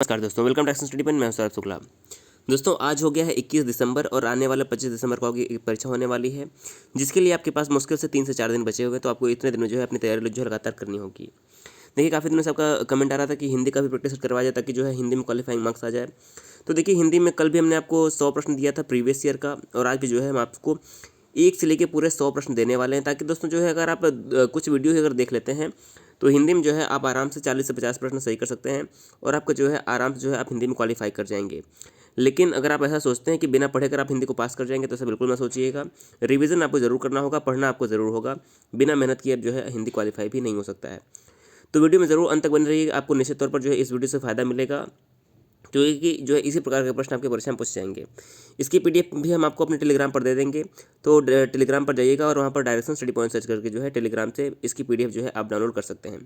नमस्कार दोस्तों, welcome to action study point. मैं हूं सौरभ शुक्ला। दोस्तों आज हो गया है 21 दिसंबर और आने वाला 25 दिसंबर को आपकी परीक्षा होने वाली है, जिसके लिए आपके पास मुश्किल से 3 से 4 दिन बचे हुए हैं। तो आपको इतने दिन में जो है अपनी तैयारी जो है लगातार करनी होगी। देखिए काफ़ी दिनों से आपका कमेंट आ रहा था कि हिंदी का भी प्रैक्टिस करवाया जाए ताकि जो है हिंदी में क्वालिफाइंग मार्क्स आ जाए। तो देखिए हिंदी में कल भी हमने आपको 100 प्रश्न दिया था प्रीवियस ईयर का, और आज भी जो है हम आपको एक से लेके पूरे 100 प्रश्न देने वाले हैं, ताकि दोस्तों जो है अगर आप कुछ वीडियो अगर देख लेते हैं तो हिंदी में जो है आप आराम से 40 से 50 प्रश्न सही कर सकते हैं और आपका जो है आराम से जो है आप हिंदी में क्वालिफाई कर जाएंगे। लेकिन अगर आप ऐसा सोचते हैं कि बिना पढ़े कर आप हिंदी को पास कर जाएंगे तो ऐसा बिल्कुल मत सोचिएगा। रिवीजन आपको ज़रूर करना होगा, पढ़ना आपको ज़रूर होगा। बिना मेहनत किए जो है हिंदी क्वालिफाई भी नहीं हो सकता है। तो वीडियो में ज़रूर अंत तक बने रहिएगा, आपको निश्चित तौर पर जो है इस वीडियो से फ़ायदा मिलेगा, क्योंकि जो है इसी प्रकार के प्रश्न आपके परीक्षा में पूछ जाएंगे। इसकी पीडीएफ भी हम आपको अपने टेलीग्राम पर दे देंगे, तो टेलीग्राम पर जाइएगा और वहाँ पर डायरेक्शन स्टडी पॉइंट सर्च करके जो है टेलीग्राम से इसकी पीडीएफ जो है आप डाउनलोड कर सकते हैं।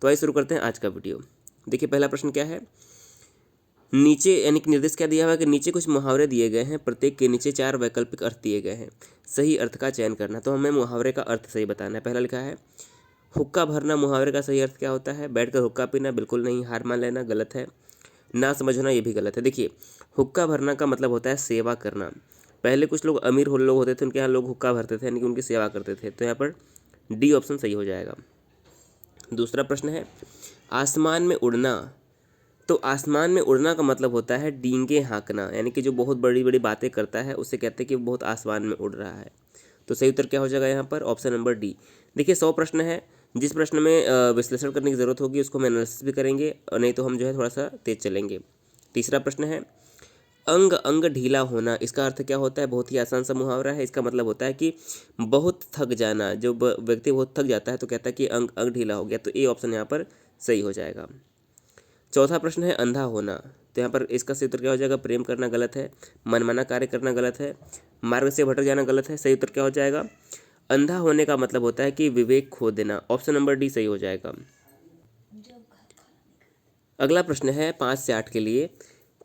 तो आइए शुरू करते हैं आज का वीडियो। देखिए पहला प्रश्न क्या है, नीचे यानी कि निर्देश क्या दिया हुआ है कि नीचे कुछ मुहावरे दिए गए हैं, प्रत्येक के नीचे 4 वैकल्पिक अर्थ दिए गए हैं, सही अर्थ का चयन करना। तो हमें मुहावरे का अर्थ सही बताना है। पहला लिखा है हुक्का भरना, मुहावरे का सही अर्थ क्या होता है? बैठकर हुक्का पीना, बिल्कुल नहीं। हार मान लेना, गलत है। ना समझना, ये भी गलत है। देखिए हुक्का भरना का मतलब होता है सेवा करना। पहले कुछ लोग अमीर हो लोग होते थे, उनके यहाँ लोग हुक्का भरते थे यानी कि उनकी सेवा करते थे, तो यहाँ पर डी ऑप्शन सही हो जाएगा। दूसरा प्रश्न है आसमान में उड़ना। तो आसमान में उड़ना का मतलब होता है डींगे हाँकना, यानी कि जो बहुत बड़ी बड़ी बातें करता है उससे कहते हैं कि वो बहुत आसमान में उड़ रहा है। तो सही उत्तर क्या हो जाएगा यहाँ पर? Option number D. देखिए 100 प्रश्न है, जिस प्रश्न में विश्लेषण करने की ज़रूरत होगी उसको हम एनालिसिस भी करेंगे, और नहीं तो हम जो है थोड़ा सा तेज चलेंगे। तीसरा प्रश्न है अंग अंग ढीला होना, इसका अर्थ क्या होता है? बहुत ही आसान सा मुहावरा है। इसका मतलब होता है कि बहुत थक जाना, जो व्यक्ति बहुत थक जाता है तो कहता है कि अंग अंग ढीला हो गया। तो ए ऑप्शन यहाँ पर सही हो जाएगा। चौथा प्रश्न है अंधा होना। तो यहाँ पर इसका सही उत्तर क्या हो जाएगा? प्रेम करना गलत है, मनमाना कार्य करना गलत है, मार्ग से भटक जाना गलत है। सही उत्तर क्या हो जाएगा? अंधा होने का मतलब होता है कि विवेक खो देना। ऑप्शन नंबर डी सही हो जाएगा। अगला प्रश्न है 5 से 8 के लिए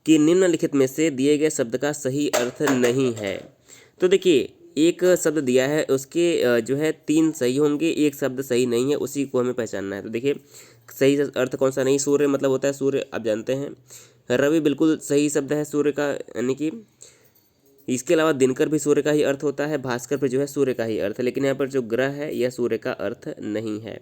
कि निम्नलिखित में से दिए गए शब्द का सही अर्थ नहीं है। तो देखिए एक शब्द दिया है, उसके जो है 3 सही होंगे, एक शब्द सही नहीं है, उसी को हमें पहचानना है। तो देखिए सही अर्थ कौन सा नहीं? सूर्य मतलब होता है सूर्य, आप जानते हैं। रवि बिल्कुल सही शब्द है सूर्य का, यानी कि इसके अलावा दिनकर भी सूर्य का ही अर्थ होता है, भास्कर पे जो है सूर्य का ही अर्थ है, लेकिन यहाँ पर जो ग्रह है यह सूर्य का अर्थ नहीं है।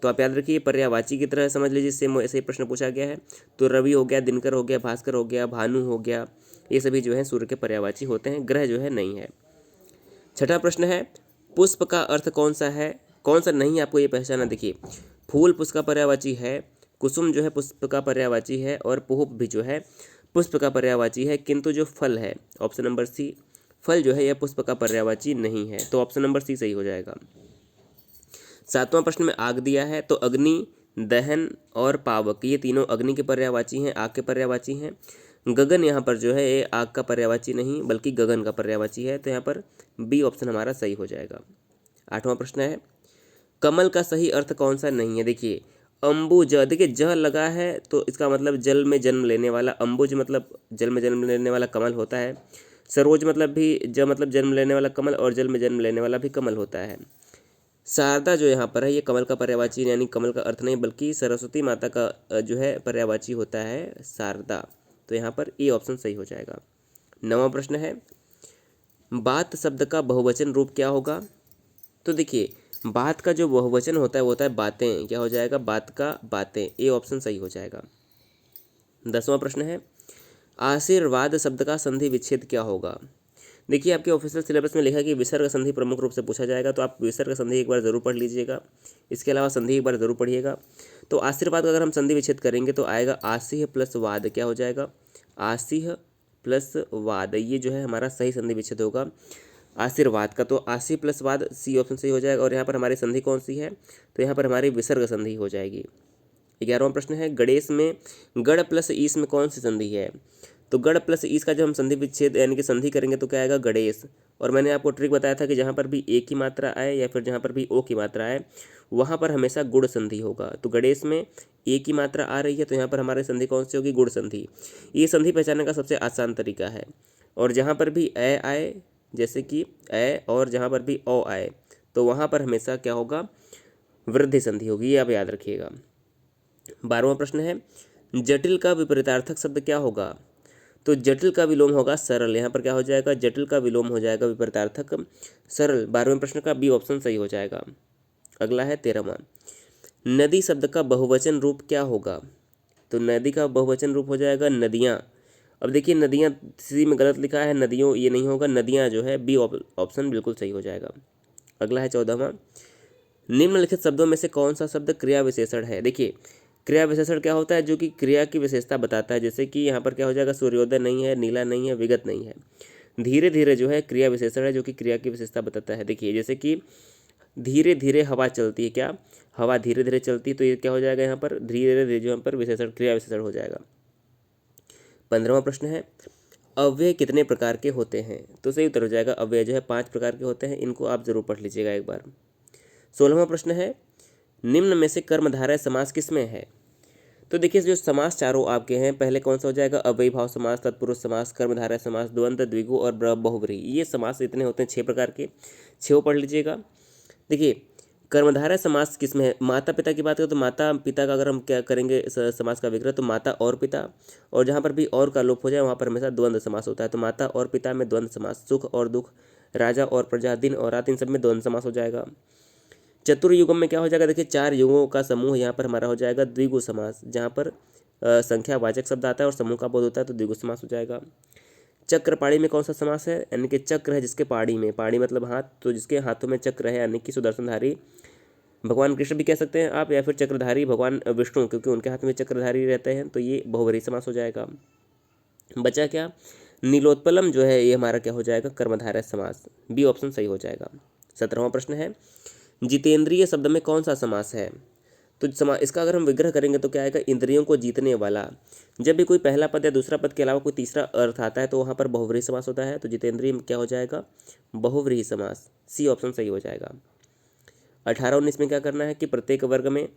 तो आप याद रखिए पर्यायवाची की तरह समझ लीजिए, सेम ऐसे ही प्रश्न पूछा गया है। तो रवि हो गया, दिनकर हो गया, भास्कर हो गया, भानु हो गया, ये सभी जो है सूर्य के पर्यायवाची होते हैं, ग्रह जो है नहीं है। छठा प्रश्न है पुष्प का अर्थ कौन सा है, कौन सा नहीं, आपको ये पहचाना। देखिए फूल पुष्प का पर्यायवाची है, कुसुम जो है पुष्प का पर्यायवाची है, और पुष्प भी जो है पुष्प का पर्यायवाची है, किंतु जो फल है ऑप्शन नंबर सी, फल जो है यह पुष्प का पर्यायवाची नहीं है। तो ऑप्शन नंबर सी सही हो जाएगा। सातवां प्रश्न में आग दिया है, तो अग्नि, दहन और पावक ये तीनों अग्नि के पर्यायवाची हैं, आग के पर्यायवाची हैं। गगन यहाँ पर जो है ये आग का पर्यायवाची नहीं बल्कि गगन का पर्यायवाची है, तो यहाँ पर बी ऑप्शन हमारा सही हो जाएगा। आठवां प्रश्न है कमल का सही अर्थ कौन सा नहीं है। देखिए अम्बुज, देखिए ज लगा है तो इसका मतलब जल में जन्म लेने वाला, अम्बुज मतलब जल में जन्म लेने वाला कमल होता है। सरोज मतलब भी मतलब जन्म लेने वाला कमल, और जल में जन्म लेने वाला भी कमल होता है। शारदा जो यहाँ पर है ये कमल का पर्यायवाची, यानी कमल का अर्थ नहीं बल्कि सरस्वती माता का जो है पर्यायवाची होता है शारदा। तो यहाँ पर ए ऑप्शन सही हो जाएगा। नवां प्रश्न है बात शब्द का बहुवचन रूप क्या होगा। तो देखिए बात का जो बहुवचन होता है वो होता है बातें, क्या हो जाएगा? बात का बातें, ए ऑप्शन सही हो जाएगा। 10वां प्रश्न है आशीर्वाद शब्द का संधि विच्छेद क्या होगा। देखिए आपके ऑफिशियल सिलेबस में लिखा है कि विसर्ग संधि प्रमुख रूप से पूछा जाएगा, तो आप विसर्ग संधि एक बार जरूर पढ़ लीजिएगा, इसके अलावा संधि एक बार जरूर पढ़िएगा। तो आशीर्वाद का अगर हम संधि विच्छेद करेंगे तो आएगा आसीह प्लस वाद, क्या हो जाएगा? आसीह प्लस वाद, ये जो है हमारा सही संधि विच्छेद होगा आशीर्वाद का। तो आसी प्लस वाद सी ऑप्शन सही हो जाएगा। और यहाँ पर हमारी संधि कौन सी है? तो यहाँ पर हमारी विसर्ग संधि हो जाएगी। 11वां प्रश्न है गणेश में गढ़ प्लस ईस में कौन सी संधि है। तो गढ़ प्लस ईस का जब हम संधि विच्छेद यानी कि संधि करेंगे तो क्या आएगा? गणेश। और मैंने आपको ट्रिक बताया था कि जहाँ पर भी ए की मात्रा आए या फिर जहाँ पर भी ओ की मात्रा आए वहाँ पर हमेशा गुण संधि होगा। तो गणेश में ए की मात्रा आ रही है तो यहाँ पर हमारी संधि कौन सी होगी? गुण संधि। ये संधि पहचानने का सबसे आसान तरीका है। और जहाँ पर भी ए आए, जैसे कि ए, और जहाँ पर भी ओ आए तो वहाँ पर हमेशा क्या होगा? वृद्धि संधि होगी, ये आप याद रखिएगा। 12वां प्रश्न है जटिल का विपरीतार्थक शब्द क्या होगा? तो जटिल का विलोम होगा सरल। यहाँ पर क्या हो जाएगा? जटिल का विलोम हो जाएगा विपरीतार्थक सरल। 12वें प्रश्न का बी ऑप्शन सही हो जाएगा। अगला है 13वां। नदी शब्द का बहुवचन रूप क्या होगा? तो नदी का बहुवचन रूप हो जाएगा नदियाँ। अब देखिए नदियाँ सी में गलत लिखा है, नदियों ये नहीं होगा, नदियाँ जो है बी ऑप्शन बिल्कुल सही हो जाएगा। अगला है 14वां। निम्नलिखित शब्दों में से कौन सा शब्द क्रिया विशेषण है? देखिए क्रिया विशेषण क्या होता है? जो कि क्रिया की विशेषता बताता है। जैसे कि यहाँ पर क्या हो जाएगा? सूर्योदय नहीं है, नीला नहीं है, विगत नहीं है। धीरे धीरे जो है क्रिया विशेषण है, जो कि क्रिया की विशेषता बताता है। देखिए जैसे कि धीरे धीरे हवा चलती है, क्या हवा धीरे धीरे चलती है, तो ये क्या हो जाएगा? यहाँ पर धीरे धीरे जो यहाँ पर विशेषण क्रिया विशेषण हो जाएगा। 15वां प्रश्न है अव्यय कितने प्रकार के होते हैं? तो सही उत्तर हो जाएगा अव्यय जो है 5 प्रकार के होते हैं। इनको आप जरूर पढ़ लीजिएगा एक बार। 16वां प्रश्न है निम्न में से कर्मधारय समास किसमें है? तो देखिए जो समास चारों आपके हैं, पहले कौन सा हो जाएगा? अव्ययीभाव समास, तत्पुरुष समास, कर्मधारय समास, द्वंद्व, द्विगु और बहुव्रीहि। ये समास इतने होते हैं 6 प्रकार के, 6 पढ़ लीजिएगा। देखिए कर्मधारय समास किसमें है? माता पिता की बात करें तो माता पिता का अगर हम क्या करेंगे समास का विग्रह, तो माता और पिता, और जहाँ पर भी और का लोप हो जाए वहाँ पर हमेशा द्वंद्व समास होता है। तो माता और पिता में द्वंद्व समास, सुख और दुख, राजा और प्रजा, दिन और रात, इन सब में द्वंद्व समास हो जाएगा। चतुर्युगम में क्या हो जाएगा? देखिए 4 युगों का समूह यहाँ पर हमारा हो जाएगा द्विगु समास, जहाँ पर संख्यावाचक शब्द आता है और समूह का बोध होता है, तो द्विगु समास हो जाएगा। चक्रपाणी में कौन सा समास है? यानी कि चक्र है जिसके पाड़ी में, पाड़ी मतलब हाथ, तो जिसके हाथों में चक्र है, यानी कि सुदर्शनधारी भगवान कृष्ण भी कह सकते हैं आप, या फिर चक्रधारी भगवान विष्णु, क्योंकि उनके हाथ में चक्रधारी रहते हैं, तो ये बहुव्रीहि समास हो जाएगा। बचा क्या? नीलोत्पलम जो है ये हमारा क्या हो जाएगा? कर्मधारय समास, बी ऑप्शन सही हो जाएगा। 17वां प्रश्न है जितेंद्रिय शब्द में कौन सा समास है? तो इसका अगर हम विग्रह करेंगे तो क्या आएगा? इंद्रियों को जीतने वाला। जब भी कोई पहला पद या दूसरा पद के अलावा कोई तीसरा अर्थ आता है तो वहाँ पर बहुव्रीहि समास होता है। तो जितेंद्रिय में क्या हो जाएगा? बहुव्रीहि समास, सी ऑप्शन सही हो जाएगा। 18-19 में क्या करना है कि प्रत्येक वर्ग में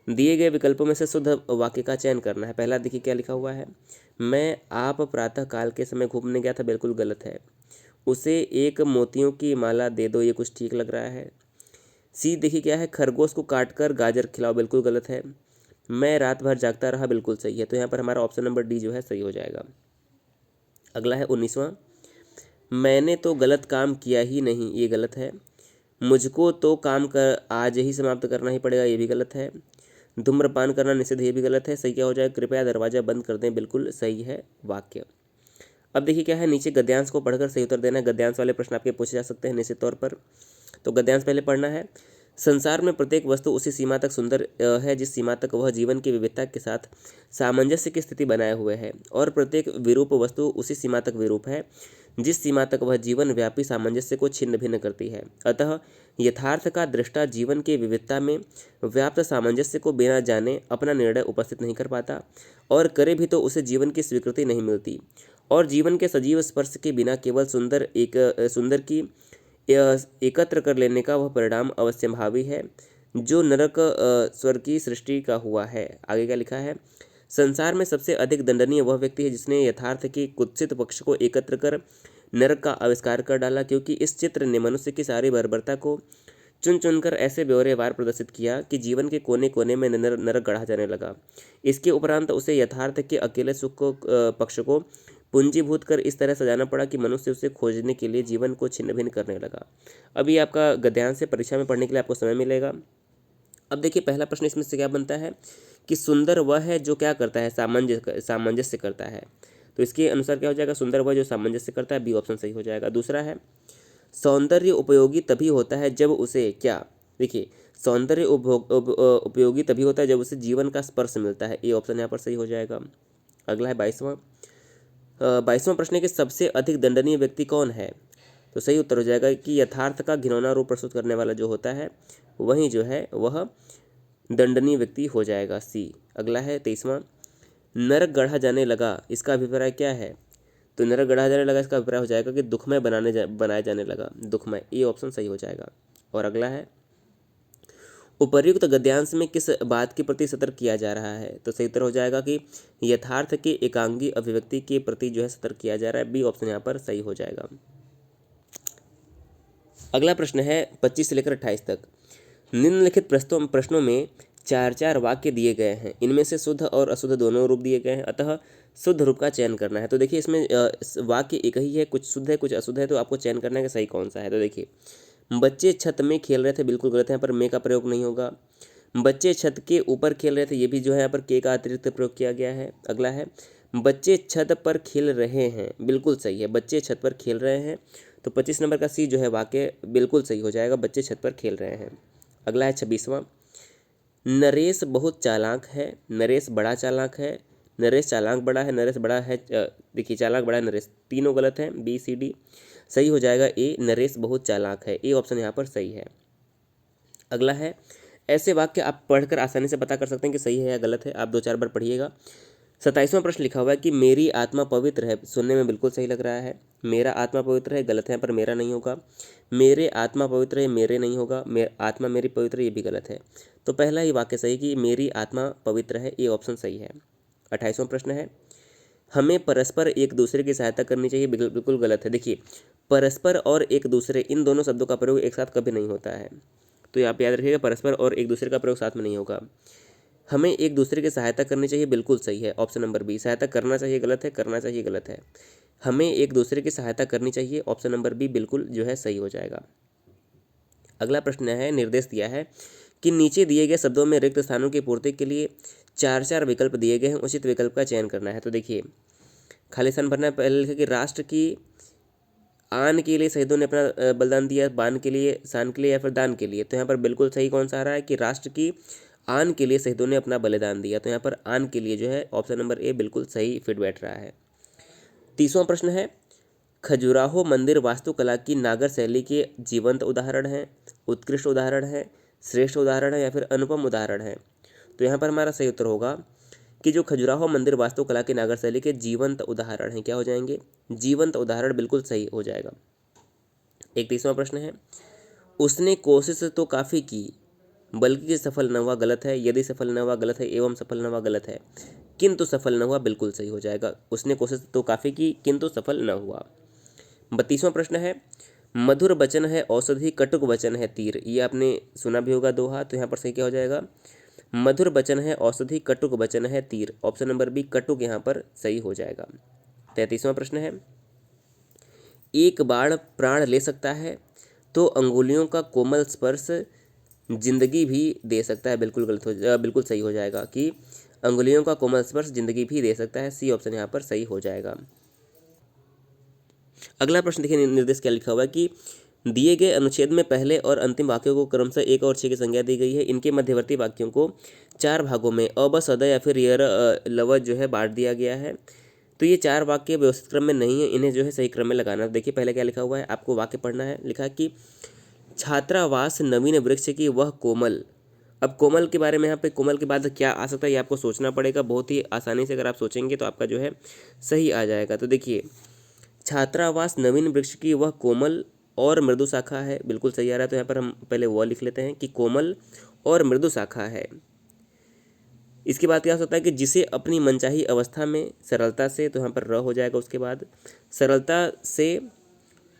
दिए गए विकल्पों में से शुद्ध वाक्य का चयन करना है। पहला देखिए क्या लिखा हुआ है, मैं आप प्रातः काल के समय घूमने गया था, बिल्कुल गलत है। उसे एक मोतियों की माला दे दो, ये कुछ ठीक लग रहा है। सी देखिए क्या है, खरगोश को काटकर गाजर खिलाओ, बिल्कुल गलत है। मैं रात भर जागता रहा, बिल्कुल सही है। तो यहाँ पर हमारा ऑप्शन नंबर डी जो है सही हो जाएगा। अगला है 19वां, मैंने तो गलत काम किया ही नहीं, ये गलत है। मुझको तो काम कर आज ही समाप्त करना ही पड़ेगा, ये भी गलत है। धूम्रपान करना निषिद्ध, ये भी गलत है। सही क्या हो जाएगा? कृपया दरवाजा बंद कर दें, बिल्कुल सही है वाक्य। अब देखिए क्या है, नीचे गद्यांश को पढ़कर सही उत्तर देना है। गद्यांश वाले प्रश्न आपके पूछे जा सकते हैं निश्चित तौर पर। तो गद्यांश पहले पढ़ना है। संसार में प्रत्येक वस्तु उसी सीमा तक सुंदर है जिस सीमा तक वह जीवन की विविधता के साथ सामंजस्य की स्थिति बनाए हुए है, और प्रत्येक विरूप वस्तु उसी सीमा तक विरूप है जिस सीमा तक वह जीवन व्यापी सामंजस्य को छिन्न भिन्न करती है। अतः यथार्थ का दृष्टा जीवन की विविधता में व्याप्त सामंजस्य को बिना जाने अपना निर्णय उपस्थित नहीं कर पाता, और करे भी तो उसे जीवन की स्वीकृति नहीं मिलती, और जीवन के सजीव स्पर्श के बिना केवल सुंदर की एकत्र कर लेने का वह परिणाम अवश्यंभावी है जो नरक स्वर्ग की सृष्टि का हुआ है। आगे क्या लिखा है, संसार में सबसे अधिक दंडनीय वह व्यक्ति है जिसने यथार्थ के कुत्सित पक्ष को एकत्र कर नरक का आविष्कार कर डाला, क्योंकि इस चित्र ने मनुष्य की सारी बर्बरता को चुन चुनकर ऐसे ब्यौरेवार प्रदर्शित किया कि जीवन के कोने कोने में नरक गढ़ा जाने लगा। इसके उपरांत उसे यथार्थ के अकेले सुख को पक्ष को पूंजीभूत कर इस तरह सजाना पड़ा कि मनुष्य उसे खोजने के लिए जीवन को छिन्न भिन्न करने लगा। अभी आपका गद्यांश से परीक्षा में पढ़ने के लिए आपको समय मिलेगा। अब देखिए पहला प्रश्न इसमें से क्या बनता है कि सुंदर वह है जो क्या करता है? सामंजस्य करता है। तो इसके अनुसार क्या हो जाएगा? सुंदर वह जो सामंजस्य करता है, बी ऑप्शन सही हो जाएगा। दूसरा है सौंदर्य उपयोगी तभी होता है जब उसे क्या, देखिए सौंदर्य उपयोगी तभी होता है जब उसे जीवन का स्पर्श मिलता है, ए ऑप्शन यहाँ पर सही हो जाएगा। अगला है 22वां प्रश्न के सबसे अधिक दंडनीय व्यक्ति कौन है? तो सही उत्तर हो जाएगा कि यथार्थ का घिनौना रूप प्रस्तुत करने वाला जो होता है वही जो है वह दंडनीय व्यक्ति हो जाएगा, सी। अगला है 23वां, नरक गढ़ा जाने लगा, इसका अभिप्राय क्या है? तो नरक गढ़ा जाने लगा, इसका अभिप्राय हो जाएगा कि दुखमय बनाया जाने लगा, दुखमय, ये ऑप्शन सही हो जाएगा। और अगला है उपर्युक्त गद्यांश में किस बात के प्रति सतर्क किया जा रहा है? तो सही उत्तर हो जाएगा कि यथार्थ के एकांगी अभिव्यक्ति के प्रति जो है सतर्क किया जा रहा है, बी ऑप्शन यहाँ पर सही हो जाएगा। अगला प्रश्न है 25 से लेकर 28 तक। निम्नलिखित प्रश्नों में चार चार वाक्य दिए गए हैं, इनमें से शुद्ध और अशुद्ध दोनों रूप दिए गए हैं, अतः शुद्ध रूप का चयन करना है। तो देखिए इसमें वाक्य एक ही है, कुछ शुद्ध है कुछ अशुद्ध है, तो आपको चयन करना है कि सही कौन सा है। तो देखिए बच्चे छत में खेल रहे थे, बिल्कुल गलत है, यहाँ पर में का प्रयोग नहीं होगा। बच्चे छत के ऊपर खेल रहे थे, ये भी जो है यहाँ पर के का अतिरिक्त प्रयोग किया गया है। अगला है बच्चे छत पर खेल रहे हैं, बिल्कुल सही है, बच्चे छत पर खेल रहे हैं। तो 25 नंबर का सी जो है वाक्य बिल्कुल सही हो जाएगा, बच्चे छत पर खेल रहे हैं। अगला है 26वां, नरेश बहुत चालाक है, नरेश बड़ा चालाक है, नरेश चालाक बड़ा है, नरेश बड़ा है, देखिए चालाक बड़ा है नरेश, तीनों गलत हैं, बी सी डी। सही हो जाएगा ए, नरेश बहुत चालाक है, ए ऑप्शन यहाँ पर सही है। अगला है ऐसे वाक्य आप पढ़कर आसानी से पता कर सकते हैं कि सही है या गलत है, आप 2-4 बार पढ़िएगा। 27वां प्रश्न लिखा हुआ है कि मेरी आत्मा पवित्र है, सुनने में बिल्कुल सही लग रहा है। मेरा आत्मा पवित्र है, गलत है, यहाँ पर मेरा नहीं होगा। मेरे आत्मा पवित्र है, मेरे नहीं होगा। आत्मा मेरी पवित्र है, ये भी गलत है। तो पहला ही वाक्य सही कि मेरी आत्मा पवित्र है, ये ऑप्शन सही है। 28वां प्रश्न है हमें परस्पर एक दूसरे की सहायता करनी चाहिए, बिल्कुल गलत है। देखिए परस्पर और एक दूसरे, इन दोनों शब्दों का प्रयोग एक साथ कभी नहीं होता है, तो आप याद रखिएगा परस्पर और एक दूसरे का प्रयोग साथ में नहीं होगा। हमें एक दूसरे की सहायता करनी चाहिए, बिल्कुल सही है, ऑप्शन नंबर बी। सहायता करना चाहिए गलत है, करना चाहिए गलत है। हमें एक दूसरे की सहायता करनी चाहिए, ऑप्शन नंबर बी बिल्कुल जो है सही हो जाएगा। अगला प्रश्न है, निर्देश दिया है कि नीचे दिए गए शब्दों में रिक्त स्थानों की पूर्ति के लिए 4-4 विकल्प दिए गए हैं, उचित विकल्प का चयन करना है। तो देखिए खाली स्थान भरना है। पहले लिखा कि राष्ट्र की आन के लिए शहीदों ने अपना बलिदान दिया, बान के लिए, शान के लिए या फिर दान के लिए। तो यहाँ पर बिल्कुल सही कौन सा आ रहा है कि राष्ट्र की आन के लिए शहीदों ने अपना बलिदान दिया, तो यहाँ पर आन के लिए जो है ऑप्शन नंबर ए बिल्कुल सही फिट बैठ रहा है। 30वां प्रश्न है खजुराहो मंदिर वास्तुकला की नागर शैली के जीवंत उदाहरण है, उत्कृष्ट उदाहरण है, श्रेष्ठ उदाहरण है या फिर अनुपम उदाहरण है। तो यहाँ पर हमारा सही उत्तर होगा कि जो खजुराहो मंदिर वास्तुकला की नागर शैली के जीवंत उदाहरण हैं, क्या हो जाएंगे, जीवंत उदाहरण, बिल्कुल सही हो जाएगा। 31वां प्रश्न है उसने कोशिश तो काफ़ी की बल्कि सफल न हुआ, गलत है। यदि सफल न हुआ गलत है, एवं सफल न हुआ गलत है, किंतु सफल न हुआ बिल्कुल सही हो जाएगा। उसने कोशिश तो काफ़ी की किंतु सफल न हुआ। 32वां प्रश्न है मधुर वचन है औषधि, कटुक वचन है तीर। ये आपने सुना भी होगा दोहा, तो यहाँ पर सही क्या हो जाएगा, मधुर वचन है औषधि, कटुक वचन है तीर, ऑप्शन नंबर बी कटुक यहाँ पर सही हो जाएगा। 33वां प्रश्न है एक बाण प्राण ले सकता है तो अंगुलियों का कोमल स्पर्श जिंदगी भी दे सकता है, बिल्कुल सही हो जाएगा कि अंगुलियों का कोमल स्पर्श जिंदगी भी दे सकता है, सी ऑप्शन यहाँ पर सही हो जाएगा। अगला प्रश्न देखिए निर्देश क्या लिखा हुआ है कि दिए गए अनुच्छेद में पहले और अंतिम वाक्यों को क्रमशः 1 और 6 की संज्ञा दी गई है। इनके मध्यवर्ती वाक्यों को 4 भागों में अ ब सद या फिर यर लव जो है बांट दिया गया है। तो ये 4 वाक्य व्यवस्थित क्रम में नहीं है, इन्हें जो है सही क्रम में लगाना। देखिए पहले क्या लिखा हुआ है, आपको वाक्य पढ़ना है। लिखा कि छात्रावास नवीन वृक्ष की वह कोमल। अब कोमल के बारे में यहाँ पे कोमल के बाद क्या आ सकता है ये आपको सोचना पड़ेगा, बहुत ही आसानी से अगर आप सोचेंगे तो आपका जो है सही आ जाएगा। तो देखिए छात्रावास नवीन वृक्ष की वह कोमल और मृदु शाखा है, बिल्कुल सही आ रहा है। तो यहाँ पर हम पहले वह लिख लेते हैं कि कोमल और मृदु शाखा है। इसके बाद क्या हो सकता है कि जिसे अपनी मनचाही अवस्था में सरलता से, तो यहाँ पर र हो जाएगा। उसके बाद सरलता से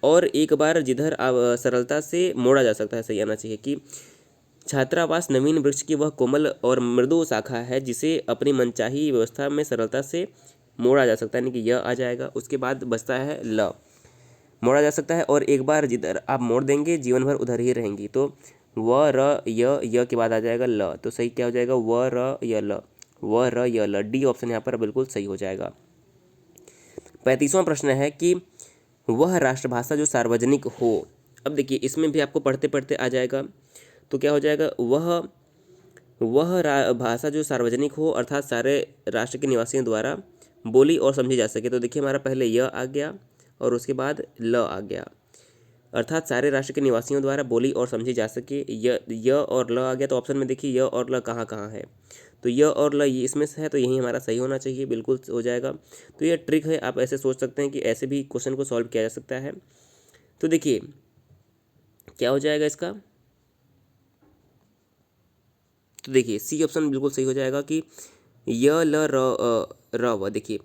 और एक बार जिधर सरलता से मोड़ा जा सकता है, सही आना चाहिए कि छात्रावास नवीन वृक्ष की वह कोमल और मृदु शाखा है जिसे अपनी मनचाही व्यवस्था में सरलता से मोड़ा जा सकता है, यानी कि यह आ जाएगा। उसके बाद बचता है ल, मोड़ा जा सकता है और एक बार जिधर आप मोड़ देंगे जीवन भर उधर ही रहेंगी। तो व र य के बाद आ जाएगा ल, तो सही क्या हो जाएगा, व र य ल, व र य ल, डी ऑप्शन यहाँ पर बिल्कुल सही हो जाएगा। 35वां प्रश्न है कि वह राष्ट्रभाषा जो सार्वजनिक हो। अब देखिए इसमें भी आपको पढ़ते पढ़ते आ जाएगा, तो क्या हो जाएगा, वह भाषा जो सार्वजनिक हो अर्थात सारे राष्ट्र के निवासियों द्वारा बोली और समझी जा सके। तो देखिए हमारा पहले यह आ गया और उसके बाद ल आ गया, अर्थात सारे राष्ट्र के निवासियों द्वारा बोली और समझी जा सके। य और ल आ गया, तो ऑप्शन में देखिए य और ल कहाँ कहाँ है, तो य और ल ये इसमें से है, तो यही हमारा सही होना चाहिए, बिल्कुल हो जाएगा। तो ये ट्रिक है, आप ऐसे सोच सकते हैं कि ऐसे भी क्वेश्चन को सॉल्व किया जा सकता है। तो देखिए क्या हो जाएगा इसका, तो देखिए सी ऑप्शन बिल्कुल सही हो जाएगा कि य ल र व। देखिए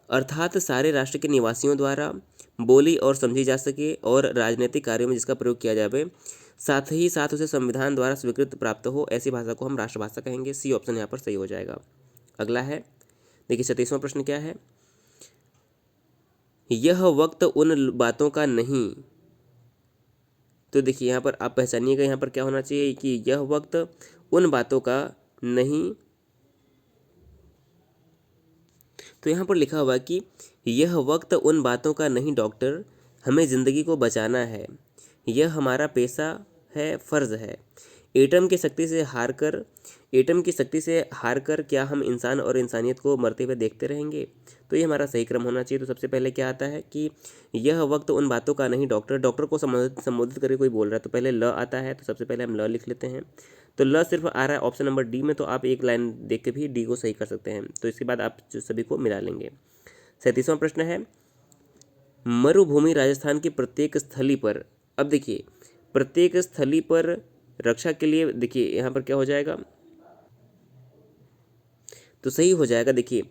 अर्थात सारे राष्ट्र के निवासियों द्वारा बोली और समझी जा सके और राजनीतिक कार्यों में जिसका प्रयोग किया जाए साथ ही साथ उसे संविधान द्वारा स्वीकृत प्राप्त हो, ऐसी भाषा को हम राष्ट्रभाषा कहेंगे। सी ऑप्शन यहाँ पर सही हो जाएगा। अगला है, देखिए 37वां प्रश्न क्या है, यह वक्त उन बातों का नहीं। तो देखिए यहाँ पर आप पहचानिएगा, यहाँ पर क्या होना चाहिए कि यह वक्त उन बातों का नहीं। तो यहाँ पर लिखा हुआ कि यह वक्त उन बातों का नहीं डॉक्टर, हमें ज़िंदगी को बचाना है, यह हमारा पेशा है, फ़र्ज़ है। एटम की शक्ति से हारकर क्या हम इंसान और इंसानियत को मरते हुए देखते रहेंगे? तो ये हमारा सही क्रम होना चाहिए। तो सबसे पहले क्या आता है कि यह वक्त उन बातों का नहीं डॉक्टर, डॉक्टर को संबोधित करके कोई बोल रहा है तो पहले ल आता है, तो सबसे पहले हम ल लिख लेते हैं। तो ल सिर्फ आ रहा है ऑप्शन नंबर डी में, तो आप एक लाइन देख के भी डी को सही कर सकते हैं। तो इसके बाद आप जो सभी को मिला लेंगे। 37वां प्रश्न है, मरुभूमि राजस्थान की प्रत्येक स्थली पर। अब देखिए प्रत्येक स्थली पर रक्षा के लिए, देखिए यहाँ पर क्या हो जाएगा, तो सही हो जाएगा। देखिए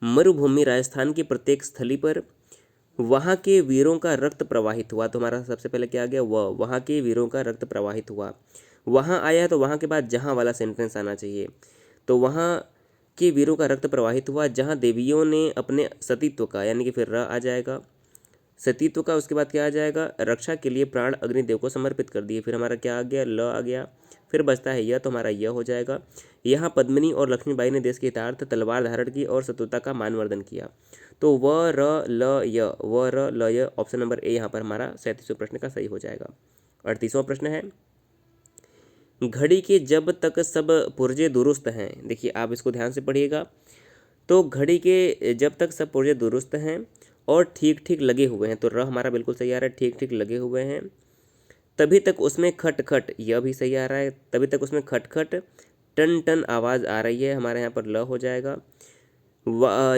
मरुभूमि राजस्थान की प्रत्येक स्थली पर वहाँ के वीरों का रक्त प्रवाहित हुआ। तो हमारा सबसे पहले क्या आ गया, वहाँ के वीरों का रक्त प्रवाहित हुआ। वहाँ आया है तो वहाँ के बाद जहाँ वाला सेंटेंस आना चाहिए। तो वहाँ के वीरों का रक्त प्रवाहित हुआ जहाँ देवियों ने अपने सतीत्व का, यानी कि फिर र आ जाएगा, सतीत्व का, उसके बाद क्या आ जाएगा, रक्षा के लिए प्राण अग्निदेव को समर्पित कर दिए। फिर हमारा क्या आ गया, ल आ गया। फिर बचता है यह, तो हमारा यह हो जाएगा। यहाँ पद्मिनी और लक्ष्मीबाई ने देश के हितार्थ तलवार धारण की और शत्रुता का मानवर्धन किया। तो व र ल य, व र ल य, ऑप्शन नंबर ए यहाँ पर हमारा 37वें प्रश्न का सही हो जाएगा। 38वां प्रश्न है, घड़ी के जब तक सब पुर्जे दुरुस्त हैं। देखिए आप इसको ध्यान से पढ़िएगा। तो घड़ी के जब तक सब पुर्जे दुरुस्त हैं और ठीक ठीक लगे हुए हैं, तो र हमारा बिल्कुल सही आ रहा है, ठीक ठीक लगे हुए हैं। तभी तक उसमें खट खट, यह भी सही आ रहा है, तभी तक उसमें खट खट टन टन आवाज़ आ रही है, हमारे यहाँ पर ल हो जाएगा।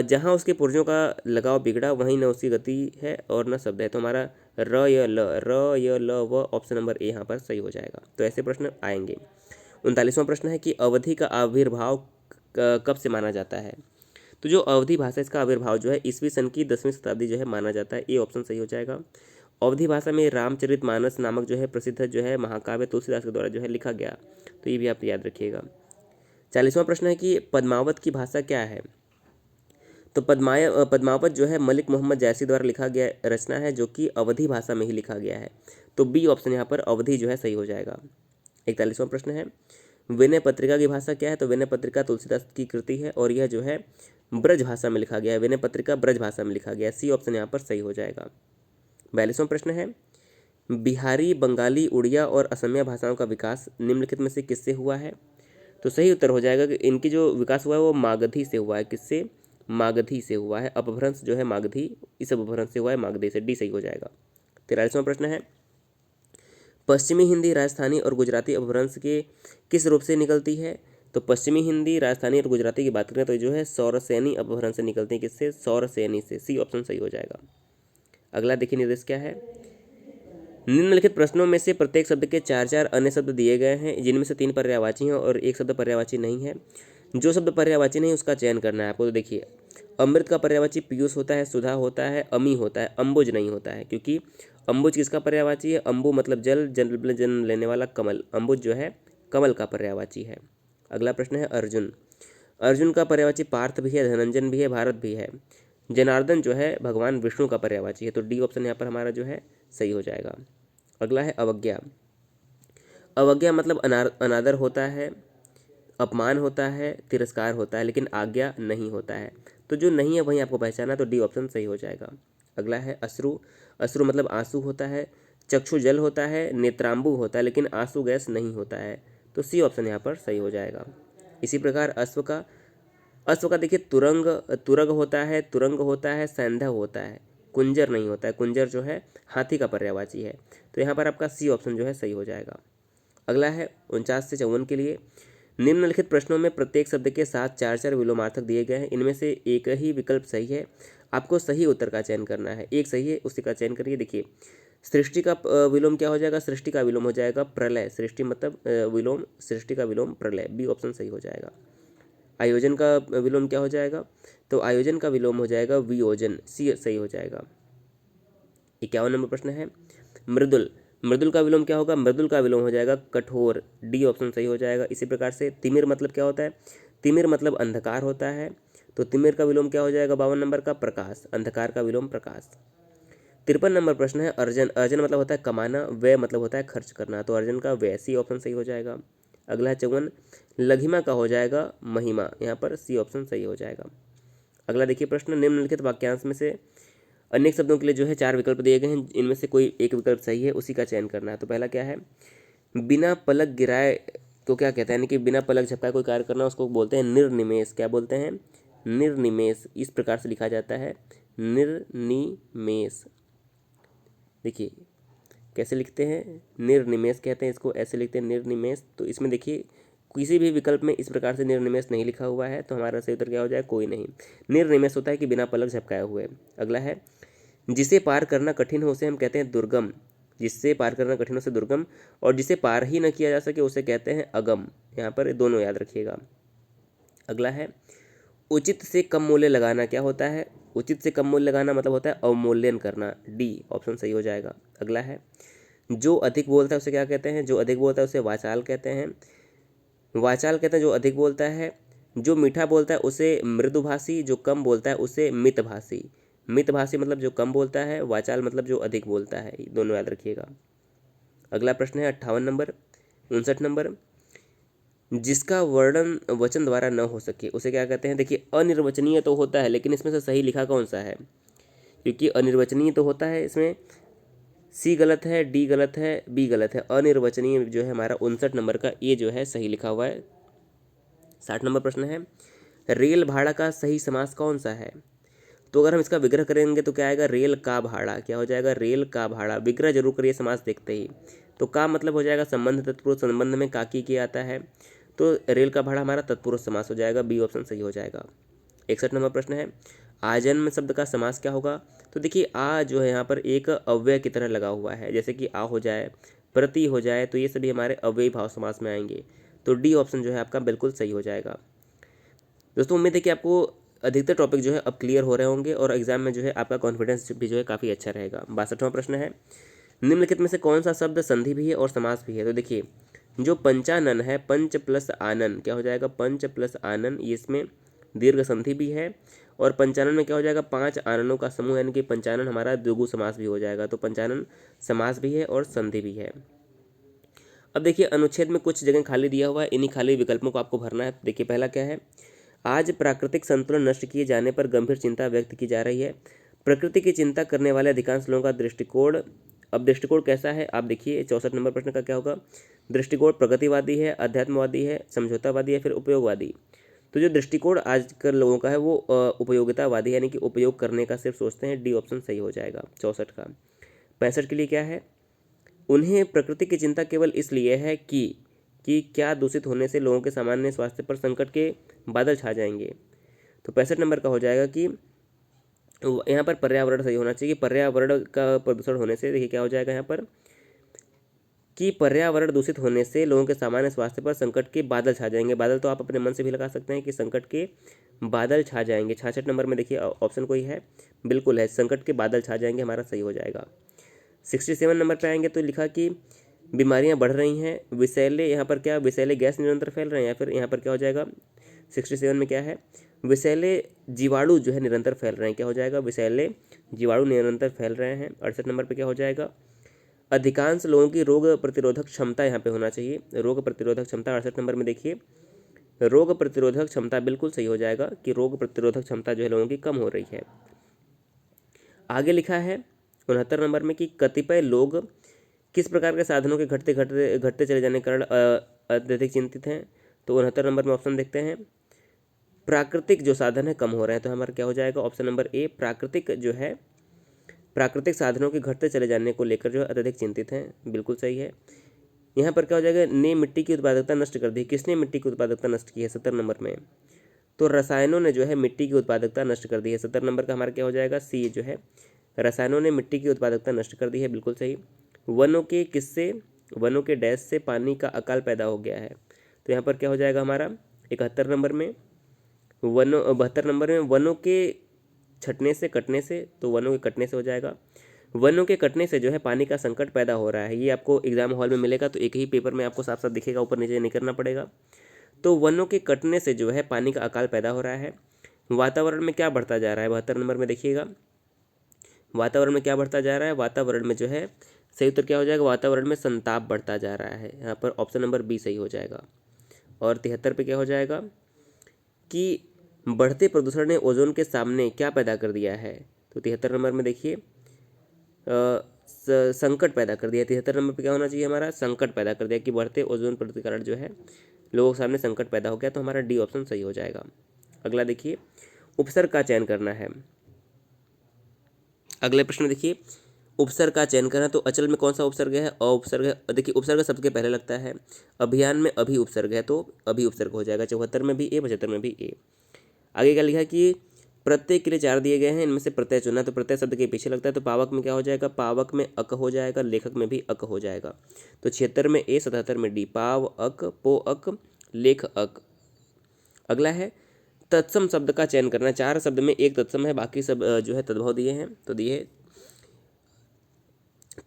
जहाँ उसके पुर्जों का लगाव बिगड़ा वहीं न उसकी गति है और न शब्द है। तो हमारा र य ल व, ऑप्शन नंबर ए यहाँ पर सही हो जाएगा। तो ऐसे प्रश्न आएंगे। 39वां प्रश्न है कि अवधि का आविर्भाव कब से माना जाता है। तो जो अवधि भाषा, इसका आविर्भाव जो है ईसवी सन की 10वीं शताब्दी जो है माना जाता है। ए ऑप्शन सही हो जाएगा। अवधि भाषा में रामचरितमानस नामक जो है प्रसिद्ध जो है महाकाव्य तुलसीदास के द्वारा जो है लिखा गया। तो ये भी आप याद रखिएगा। 40वां प्रश्न है कि पद्मावत की भाषा क्या है। तो पद्मावत जो है मलिक मोहम्मद जैसी द्वारा लिखा गया रचना है, जो कि अवधि भाषा में ही लिखा गया है। तो बी ऑप्शन यहाँ पर अवधि जो है सही हो जाएगा। 41वां प्रश्न है, विनय पत्रिका की भाषा क्या है। तो विनय पत्रिका तुलसीदास की कृति है और यह जो है ब्रज भाषा में लिखा गया है। विनय पत्रिका ब्रज भाषा में लिखा गया है। सी ऑप्शन यहाँ पर सही हो जाएगा। 42वां प्रश्न है, बिहारी, बंगाली, उड़िया और असमिया भाषाओं का विकास निम्नलिखित में से किससे हुआ है। तो सही उत्तर हो जाएगा कि इनकी जो विकास हुआ है वो मागधी से हुआ है। किससे, मागधी से हुआ है। अपभ्रंश जो है मागधी, इस अपभ्रंश से हुआ है मागधी से। डी सही हो जाएगा। 43वां प्रश्न है, पश्चिमी हिंदी राजस्थानी और गुजराती अपभ्रंश के किस रूप से निकलती है। तो पश्चिमी हिंदी राजस्थानी और गुजराती की बात करें तो जो है सौरसेनी अपभ्रंश से निकलती है। किससे, सौरसेनी से। सी ऑप्शन सही हो जाएगा। अगला देखिए निर्देश क्या है, निम्नलिखित प्रश्नों में से प्रत्येक शब्द के 4 अन्य शब्द दिए गए हैं, जिनमें से 3 पर्यायवाची हैं और 1 शब्द पर्यायवाची नहीं है। जो शब्द पर्यायवाची नहीं उसका चयन करना है आपको। तो देखिए अमृत का पर्यायवाची पीयूष होता है, सुधा होता है, अमी होता है, अम्बुज नहीं होता है, क्योंकि अम्बुज किसका पर्यायवाची है, अम्बु मतलब जल, जन्म लेने वाला कमल, अम्बुज जो है कमल का पर्यायवाची है। अगला प्रश्न है अर्जुन, अर्जुन का पर्यायवाची पार्थ भी है, धनंजन भी है, भारत भी है। जनार्दन जो है भगवान विष्णु का पर्यायवाची है। तो डी ऑप्शन यहाँ पर हमारा जो है सही हो जाएगा। अगला है अवज्ञा, अवज्ञा मतलब अनादर होता है, अपमान होता है, तिरस्कार होता है, लेकिन आज्ञा नहीं होता है। तो जो नहीं है वहीं आपको पहचाना, तो डी ऑप्शन सही हो जाएगा। अगला है अश्रु, अश्रु मतलब आंसू होता है, चक्षु जल होता है, नेत्रांबु होता है, लेकिन आंसू गैस नहीं होता है। तो सी ऑप्शन यहाँ पर सही हो जाएगा। इसी प्रकार अश्व का देखिए तुरग होता है, तुरंग होता है, सैंधव होता है, कुंजर नहीं होता है। कुंजर जो है हाथी का पर्यायवाची है। तो यहाँ पर आपका सी ऑप्शन जो है सही हो जाएगा। अगला है 49 से 54 के लिए, निम्नलिखित प्रश्नों में प्रत्येक शब्द के साथ 4 विलोमार्थक दिए गए हैं, इनमें से एक ही विकल्प सही है। आपको सही उत्तर का चयन करना है। एक सही है उसी का चयन करिए। देखिए सृष्टि का विलोम क्या हो जाएगा, सृष्टि का विलोम हो जाएगा प्रलय। सृष्टि मतलब विलोम, सृष्टि का विलोम प्रलय। बी ऑप्शन सही हो जाएगा। आयोजन का विलोम क्या हो जाएगा, तो आयोजन का विलोम हो जाएगा वियोजन। सी सही हो जाएगा। 51 नंबर प्रश्न है, मृदुल, मृदुल का विलोम क्या होगा? मृदुल का विलोम हो जाएगा कठोर, डी ऑप्शन सही हो जाएगा। इसी प्रकार से तिमिर मतलब क्या होता है? तिमिर मतलब अंधकार होता है, तो तिमिर का विलोम क्या हो जाएगा? 52 नंबर का प्रकाश, अंधकार का विलोम प्रकाश। 53 नंबर प्रश्न है अर्जन, अर्जन मतलब होता है कमाना, व्यय मतलब होता है खर्च करना, तो अर्जन का व्यय, सी ऑप्शन सही हो जाएगा। अगला है 54, लघिमा का हो जाएगा महिमा, यहाँ पर सी ऑप्शन सही हो जाएगा। अगला देखिए प्रश्न, निम्नलिखित वाक्यांश में से अनेक शब्दों के लिए जो है 4 विकल्प दिए गए हैं, इनमें से कोई एक विकल्प सही है, उसी का चयन करना है। तो पहला क्या है? बिना पलक गिराए तो क्या कहते हैं, यानी कि बिना पलक झपकाए कोई कार्य करना, उसको बोलते हैं निर्निमेष। क्या बोलते हैं? निर्निमेष। इस प्रकार से लिखा जाता है, निर्निमेष। देखिए कैसे लिखते हैं, निर्निमेष कहते हैं इसको, ऐसे लिखते हैं निर्निमेष। तो इसमें देखिए किसी भी विकल्प में इस प्रकार से निर्निमेष नहीं लिखा हुआ है, तो हमारा सही उत्तर क्या हो जाए? कोई नहीं। निर्निमेष होता है कि बिना पलक झपकाए हुए। अगला है, जिसे पार करना कठिन हो उसे हम कहते हैं दुर्गम, जिससे पार करना कठिन हो उसे दुर्गम, और जिसे पार ही न किया जा सके उसे कहते हैं अगम। यहाँ पर दोनों याद रखिएगा। अगला है, उचित से कम मूल्य लगाना क्या होता है? उचित से कम मूल्य लगाना मतलब होता है अवमूल्यन करना, डी ऑप्शन सही हो जाएगा। अगला है, जो अधिक बोलता है उसे क्या कहते हैं? जो अधिक बोलता है उसे वाचाल कहते हैं। वाचाल कहते हैं जो अधिक बोलता है। जो मीठा बोलता है उसे मृदुभाषी, जो कम बोलता है उसे मितभाषी। मितभाषी मतलब जो कम बोलता है, वाचाल मतलब जो अधिक बोलता है, ये दोनों याद रखिएगा। अगला प्रश्न है 58 नंबर, 59 नंबर, जिसका वर्णन वचन द्वारा न हो सके उसे क्या कहते हैं? देखिए अनिर्वचनीय तो होता है, लेकिन इसमें से सही लिखा कौन सा है? क्योंकि अनिर्वचनीय तो होता है, इसमें सी गलत है, डी गलत है, बी गलत है। अनिर्वचनीय जो है हमारा 59 नंबर का ये जो है सही लिखा हुआ है। 60 नंबर प्रश्न है, रेल भाड़ा का सही समास कौन सा है? तो अगर हम इसका विग्रह करेंगे तो क्या आएगा? रेल का भाड़ा। क्या हो जाएगा? रेल का भाड़ा। विग्रह जरूर करिए समास देखते ही। तो का मतलब हो जाएगा संबंध तत्पुरुष, संबंध में काकी की आता है, तो रेल का भाड़ा हमारा तत्पुरुष समास हो जाएगा, बी ऑप्शन सही हो जाएगा। 61 नंबर प्रश्न है, आजन्म शब्द का समास क्या होगा? तो देखिए आ जो है यहाँ पर एक अव्यय की तरह लगा हुआ है, जैसे कि आ हो जाए, प्रति हो जाए, तो ये सभी हमारे अव्ययी भाव समास में आएंगे, तो डी ऑप्शन जो है आपका बिल्कुल सही हो जाएगा। दोस्तों उम्मीद है कि आपको अधिकतर टॉपिक जो है अब क्लियर हो रहे होंगे और एग्जाम में जो है आपका कॉन्फिडेंस भी जो है काफ़ी अच्छा रहेगा। 62वां प्रश्न है, निम्नलिखित में से कौन सा शब्द संधि भी है और समास भी है? तो देखिए जो पंचानन है, पंच प्लस आनन, क्या हो जाएगा? पंच प्लस आनन, ये इसमें दीर्घ संधि भी है, और पंचानन में क्या हो जाएगा? 5 आननों का समूह, यानी कि पंचानन हमारा द्विगु समास भी हो जाएगा, तो पंचानन समास भी है और संधि भी है। अब देखिए अनुच्छेद में कुछ जगह खाली दिया हुआ है, इन्हीं खाली विकल्पों को आपको भरना है। देखिए पहला क्या है, आज प्राकृतिक संतुलन नष्ट किए जाने पर गंभीर चिंता व्यक्त की जा रही है। प्रकृति की चिंता करने वाले अधिकांश लोगों का दृष्टिकोण, अब दृष्टिकोण कैसा है आप देखिए। 64 नंबर प्रश्न का क्या होगा? दृष्टिकोण प्रगतिवादी है, अध्यात्मवादी है, समझौतावादी है, फिर उपयोगवादी। तो जो दृष्टिकोण आजकल लोगों का है वो उपयोगितावादी, यानी कि उपयोग करने का सिर्फ सोचते हैं, डी ऑप्शन सही हो जाएगा 64 का। 65 के लिए क्या है, उन्हें प्रकृति की चिंता केवल इसलिए है कि क्या दूषित होने से लोगों के सामान्य स्वास्थ्य पर संकट के बादल छा जाएंगे। तो 65 नंबर का हो जाएगा कि यहाँ पर पर्यावरण सही होना चाहिए। पर्यावरण का प्रदूषण होने से देखिए क्या हो जाएगा यहाँ पर कि पर्यावरण दूषित होने से लोगों के सामान्य स्वास्थ्य पर संकट के बादल छा जाएंगे। बादल तो आप अपने मन से भी लगा सकते हैं कि संकट के बादल छा जाएंगे। 66 नंबर में देखिए ऑप्शन कोई है, बिल्कुल है, संकट के बादल छा जाएंगे हमारा सही हो जाएगा। 67 नंबर पे आएंगे तो लिखा कि बीमारियां बढ़ रही हैं, विषैले, यहाँ पर क्या विषैले गैस निरंतर फैल रहे हैं, या फिर यहाँ पर क्या हो जाएगा 67 में क्या है, विषैले जीवाणु जो है निरंतर फैल रहे हैं, क्या हो जाएगा? विषैले जीवाणु निरंतर फैल रहे हैं। 68 नंबर पे क्या हो जाएगा? अधिकांश लोगों की रोग प्रतिरोधक क्षमता यहाँ पे होना चाहिए, रोग प्रतिरोधक क्षमता। 68 नंबर में देखिए रोग प्रतिरोधक क्षमता बिल्कुल सही हो जाएगा कि रोग प्रतिरोधक क्षमता जो है लोगों की कम हो रही है। आगे लिखा है 69 नंबर में कि कतिपय लोग किस प्रकार के साधनों के घटते घटते घटते चले जाने के कारण अत्यधिक चिंतित हैं। तो 69 नंबर में ऑप्शन देखते हैं, प्राकृतिक जो साधन है कम हो रहे हैं, तो हमारा क्या हो जाएगा? ऑप्शन नंबर ए, प्राकृतिक जो है प्राकृतिक साधनों के घटते चले जाने को लेकर जो है अत्यधिक चिंतित हैं, बिल्कुल सही है। यहाँ पर क्या हो जाएगा? ने मिट्टी की उत्पादकता नष्ट कर दी, किसने मिट्टी की उत्पादकता नष्ट की है? 70 नंबर में तो रसायनों ने जो है मिट्टी की उत्पादकता नष्ट कर दी है। 70 नंबर का हमारा क्या हो जाएगा? सी जो है रसायनों ने मिट्टी की उत्पादकता नष्ट कर दी है, बिल्कुल सही। वनों के किससे, वनों के डैश से पानी का अकाल पैदा हो गया है, तो यहाँ पर क्या हो जाएगा हमारा 71 नंबर में, वनों 72 नंबर में वनों के छटने से कटने से, तो वनों के कटने से हो जाएगा। वनों के कटने से जो है पानी का संकट पैदा हो रहा है। ये आपको एग्जाम हॉल में मिलेगा, तो एक ही पेपर में आपको साफ साफ दिखेगा, ऊपर नीचे नहीं करना पड़ेगा। तो वनों के कटने से जो है पानी का अकाल पैदा हो रहा है। वातावरण में क्या बढ़ता जा रहा है, 72 नंबर में देखिएगा, वातावरण में क्या बढ़ता जा रहा है, वातावरण में जो है सही उत्तर क्या हो जाएगा, वातावरण में संताप बढ़ता जा रहा है। यहाँ पर ऑप्शन नंबर बी सही हो जाएगा। और 73 पे क्या हो जाएगा कि बढ़ते प्रदूषण ने ओजोन के सामने क्या पैदा कर दिया है। तो 73 नंबर में देखिए संकट पैदा कर दिया। 73 नंबर पे क्या होना चाहिए हमारा, संकट पैदा कर दिया कि बढ़ते ओजोन परत के कारण जो है लोगों के सामने संकट पैदा हो गया। तो हमारा डी ऑप्शन सही हो जाएगा। अगला देखिए, उपसर्ग का चयन करना है। अगले प्रश्न में देखिए, उपसर्ग का चयन करना। तो अचल में कौन सा उपसर्ग है, अ उपसर्ग है। देखिए उपसर्ग सबके पहले लगता है, अभियान में अभी उपसर्ग है तो अभी उपसर्ग हो जाएगा। 74 में भी ए, 75 में भी ए। आगे क्या लिखा कि प्रत्यय के लिए 4 दिए गए हैं, इनमें से प्रत्यय चुनना। तो प्रत्यय शब्द के पीछे लगता है, तो पावक में क्या हो जाएगा, पावक में अक हो जाएगा, लेखक में भी अक हो जाएगा। तो 76 में ए, 77 में डी, पाव अक, पो अक, लेख अक। अगला है तत्सम शब्द का चयन करना। 4 शब्द में एक तत्सम है, बाकी सब जो है तद्भव दिए हैं। तो दिए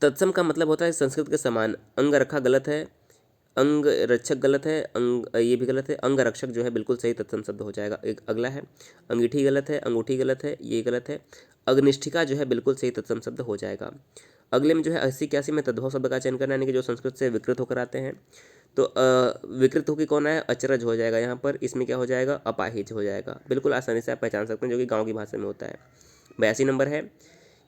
तत्सम का मतलब होता है संस्कृत के समान। अंग रखा गलत है, अंग रक्षक गलत है, अंग ये भी गलत है, अंग रक्षक जो है बिल्कुल सही तत्सम शब्द हो जाएगा। एक अगला है अंगीठी गलत है, अंगूठी गलत है, ये गलत है। अग्निष्ठिका जो है बिल्कुल सही तत्सम शब्द हो जाएगा। अगले में जो है 80 81 में तद्भव शब्द का चयन करना, यानी कि जो संस्कृत से विकृत होकर आते हैं। तो विकृत होकर कौन आया, अचरज हो जाएगा यहाँ पर। इसमें क्या हो जाएगा, अपाहिज हो जाएगा। बिल्कुल आसानी से आप पहचान सकते हैं, जो कि गाँव की भाषा में होता है। 82 नंबर है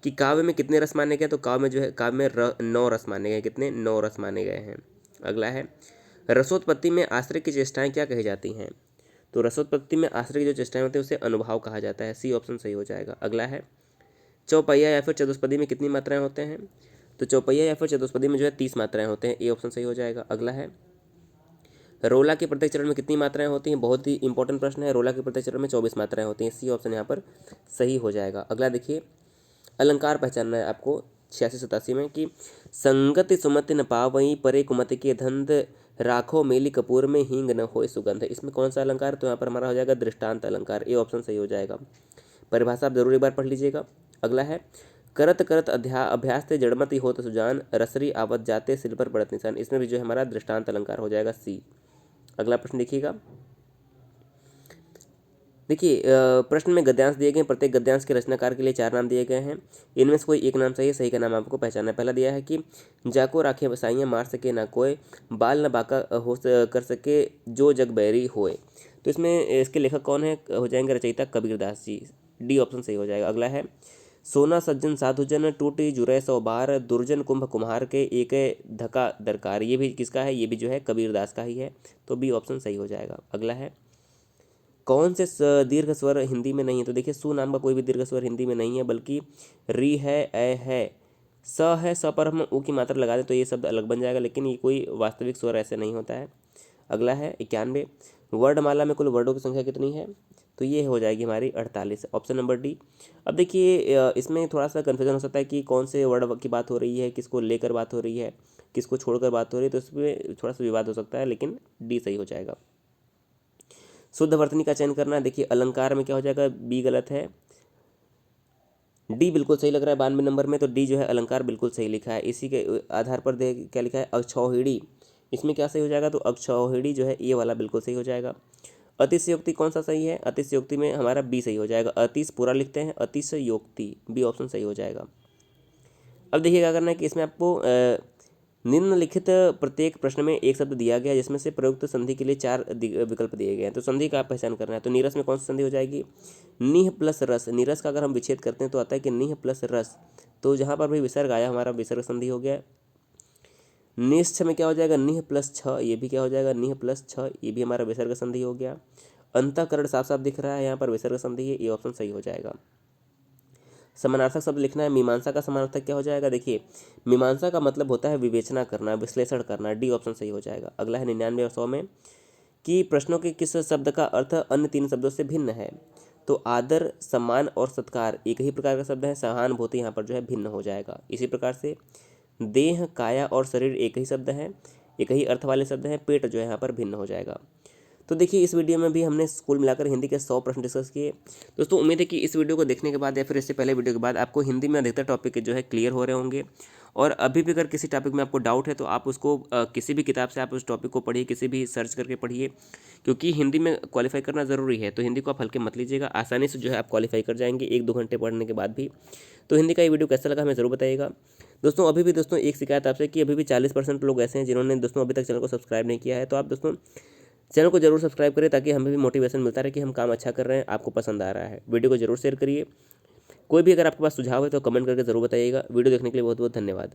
कि काव्य में कितने रस माने गए। तो काव्य में जो है, काव्य में 9 रस माने गए। कितने, 9 रस माने गए हैं। अगला है रसोत्पत्ति में आश्रय की चेष्टाएं क्या कही जाती हैं। तो रसोत्पत्ति में आश्रय की जो चेष्टाएं होती हैं उसे अनुभाव कहा जाता है। सी ऑप्शन सही हो जाएगा। अगला है चौपैया या फिर चतुष्पदी में कितनी मात्राएं होते हैं। तो चौपैया या फिर चतुष्पदी में जो है 30 मात्राएं होते हैं। ए ऑप्शन सही हो जाएगा। अगला है रोला के प्रत्येक चरण में कितनी मात्राएं होती हैं। बहुत ही इंपॉर्टेंट प्रश्न है। रोला के प्रत्येक चरण में 24 मात्राएं होती हैं। सी ऑप्शन यहाँ पर सही हो जाएगा। अगला देखिए, अलंकार पहचानना है आपको 86 87 में कि संगति सुमति न पावई परे कुमति के धंध राखो मेली कपूर में हींग न होए सुगंध। इसमें कौन सा अलंकार, तो यहाँ पर हमारा हो जाएगा दृष्टांत अलंकार। ए ऑप्शन सही हो जाएगा। परिभाषा आप जरूर एक बार पढ़ लीजिएगा। अगला है करत करत अभ्यास ते जड़मति होत सुजान रसरी आवत जाते सिल पर पड़त निशान। इसमें भी जो है हमारा दृष्टांत अलंकार हो जाएगा सी। अगला प्रश्न देखिएगा। देखिए प्रश्न में गद्यांश दिए गए हैं। प्रत्येक गद्यांश के रचनाकार के लिए 4 नाम दिए गए हैं। इनमें से कोई एक नाम सही है, सही का नाम आपको पहचानना है। पहला दिया है कि जाको राखे बसाइयाँ मार सके ना कोई, बाल न बाका कर सके जो जग बैरी होए। तो इसमें इसके लेखक कौन है, हो जाएंगे रचयिता कबीरदास जी। डी ऑप्शन सही हो जाएगा। अगला है सोना सज्जन साधुजन टूटी जुरै 100 बार दुर्जन कुंभ कुम्हार के एक धका दरकार। ये भी किसका है, ये भी जो है कबीरदास का ही है। तो बी ऑप्शन सही हो जाएगा। अगला है कौन से दीर्घ स्वर हिंदी में नहीं है। तो देखिए सु नाम का कोई भी दीर्घ स्वर हिंदी में नहीं है, बल्कि री है, ए है, स है। स पर हम उ की मात्रा लगा दें तो ये शब्द अलग बन जाएगा, लेकिन ये कोई वास्तविक स्वर ऐसे नहीं होता है। अगला है 91 वर्णमाला में कुल वर्डों की संख्या कितनी है। तो ये हो जाएगी हमारी 48, ऑप्शन नंबर डी। अब देखिए इसमें थोड़ा सा कन्फ्यूजन हो सकता है कि कौन से वर्ड की बात हो रही है, किसको लेकर बात हो रही है, किसको छोड़कर बात हो रही है। तो इसमें थोड़ा सा विवाद हो सकता है, लेकिन डी सही हो जाएगा। शुद्ध वर्तनी का चयन करना है। देखिए अलंकार में क्या हो जाएगा, बी गलत है, डी बिल्कुल सही लग रहा है 92 नंबर में। तो डी जो है अलंकार बिल्कुल सही लिखा है। इसी के आधार पर देख क्या लिखा है, अक्षौहिणी। इसमें क्या सही हो जाएगा, तो अक्षौहिणी जो है ये वाला बिल्कुल सही हो जाएगा। अतिशयोक्ति कौन सा सही है, अतिशयोक्ति में हमारा बी सही हो जाएगा। अतिश पूरा लिखते हैं, अतिशयोक्ति, बी ऑप्शन सही हो जाएगा। अब देखिए क्या करना है कि इसमें आपको निम्नलिखित प्रत्येक प्रश्न में एक शब्द दिया गया है, जिसमें से प्रयुक्त संधि के लिए 4 विकल्प दिए गए हैं। तो संधि का आप पहचान करना है। तो नीरस में कौन सी संधि हो जाएगी, निह प्लस रस। नीरस का अगर हम विच्छेद करते हैं तो आता है कि निह प्लस रस। तो जहाँ पर भी विसर्ग आया हमारा विसर्ग संधि हो गया। निश्च में क्या हो जाएगा, निह प्लस छ, ये भी क्या हो जाएगा, निह प्लस छ, ये भी हमारा विसर्ग संधि हो गया। अंतःकरण साफ साफ दिख रहा है, यहाँ पर विसर्ग संधि है, ये ऑप्शन सही हो जाएगा। समानार्थक शब्द लिखना है। मीमांसा का समानार्थक क्या हो जाएगा, देखिए मीमांसा का मतलब होता है विवेचना करना, विश्लेषण करना। डी ऑप्शन सही हो जाएगा। अगला है 99 और 100 में कि प्रश्नों के किस शब्द का अर्थ अन्य 3 शब्दों से भिन्न है। तो आदर, सम्मान और सत्कार एक ही प्रकार का शब्द है। सहानुभूति यहाँ पर जो है भिन्न हो जाएगा। इसी प्रकार से देह, काया और शरीर एक ही शब्द है, एक ही अर्थ वाले शब्द हैं। पेट जो है यहाँ पर भिन्न हो जाएगा। तो देखिए इस वीडियो में भी हमने कुल मिलाकर हिंदी के 100 प्रश्न डिस्कस किए। दोस्तों उम्मीद है कि इस वीडियो को देखने के बाद या फिर इससे पहले वीडियो के बाद आपको हिंदी में अधिकतर टॉपिक जो है क्लियर हो रहे होंगे। और अभी भी अगर किसी टॉपिक में आपको डाउट है तो आप उसको किसी भी किताब से आप उस टॉपिक को पढ़िए, किसी भी सर्च करके पढ़िए, क्योंकि हिंदी में क्वालिफाई करना ज़रूरी है। तो हिंदी को आप हल्के मत लीजिएगा, आसानी से जो है आप क्वालिफाई कर जाएंगे 1-2 घंटे पढ़ने के बाद भी। तो हिंदी का ये वीडियो कैसा लगा हमें ज़रूर बताइएगा। दोस्तों अभी भी दोस्तों एक शिकायत आपसे कि अभी भी 40% लोग ऐसे हैं जिन्होंने दोस्तों अभी तक चैनल को सब्सक्राइब नहीं किया है। तो आप दोस्तों चैनल को जरूर सब्सक्राइब करें ताकि हमें भी मोटिवेशन मिलता रहे कि हम काम अच्छा कर रहे हैं, आपको पसंद आ रहा है। वीडियो को जरूर शेयर करिए। कोई भी अगर आपके पास सुझाव है तो कमेंट करके जरूर बताइएगा। वीडियो देखने के लिए बहुत बहुत धन्यवाद।